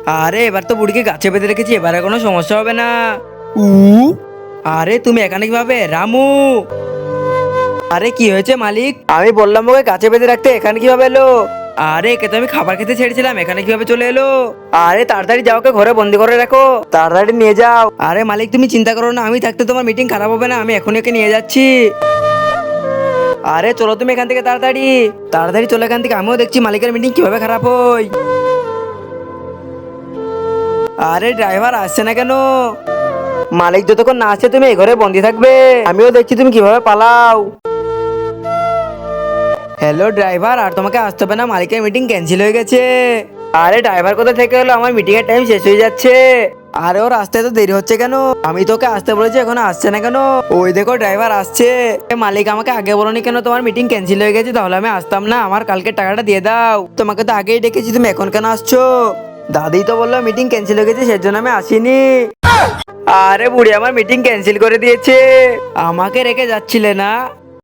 আরে এবার তো বুড়িকে গাছে বেঁধে রেখেছি, এবারে কোনো সমস্যা হবে না। উ আরে তুমি এখানে কিভাবে রামু? আরে কি হয়েছে মালিক? আমি বললাম ওকে গাছে বেঁধে রাখতে, এখানে কিভাবে এলো? আরে একে তো আমি খাবার খেতে ছেড়েছিলাম, এখানে কিভাবে চলে এলো? আরে তাড়াতাড়ি যাও, ওকে ঘরে বন্দি করে রাখো, তাড়াতাড়ি নিয়ে যাও। আরে মালিক তুমি চিন্তা করো না, আমি থাকতে তোমার মিটিং খারাপ হবে না, আমি এখনই ওকে নিয়ে যাচ্ছি। আরে চলো তুমি এখান থেকে তাড়াতাড়ি তাড়াতাড়ি চলো এখান থেকে, আমিও দেখছি মালিকের মিটিং কিভাবে খারাপ হয়। আরে ড্রাইভার আসছে না কেন? মালিক যতক্ষণ না আসছে তুমি এই ঘরে বন্দি থাকবে, আমিও দেখছি তুমি কিভাবে পালাও। হ্যালো ড্রাইভার, আর তোমাকে আসতে হবে না, মালিকের মিটিং ক্যান্সেল হয়ে গেছে। আরে ড্রাইভার কোথা থেকে হলো, আমার মিটিং এর টাইম শেষ হয়ে যাচ্ছে। আরে ওর আসতে তো দেরি হচ্ছে কেন? আমি তোকে আসতে বলেছি, এখনো আসছে না কেন? ওই দেখো ড্রাইভার আসছে। মালিক আমাকে আগে বলোনি কেন তোমার মিটিং ক্যান্সেল হয়ে গেছে? তাহলে আমি আসতাম না, আমার কালকে টাকাটা দিয়ে দাও। তোমাকে তো আগেই ডেকেছি, তুমি এখন কেন আসছো? দাদি তো বললো মিটিং ক্যান্সেল হয়ে গেছে, সেজন্য আমি আসিনি। আরে বুড়ি আমার মিটিং ক্যান্সেল করে দিয়েছে, আমাকে রেখে যাচ্ছিলে না?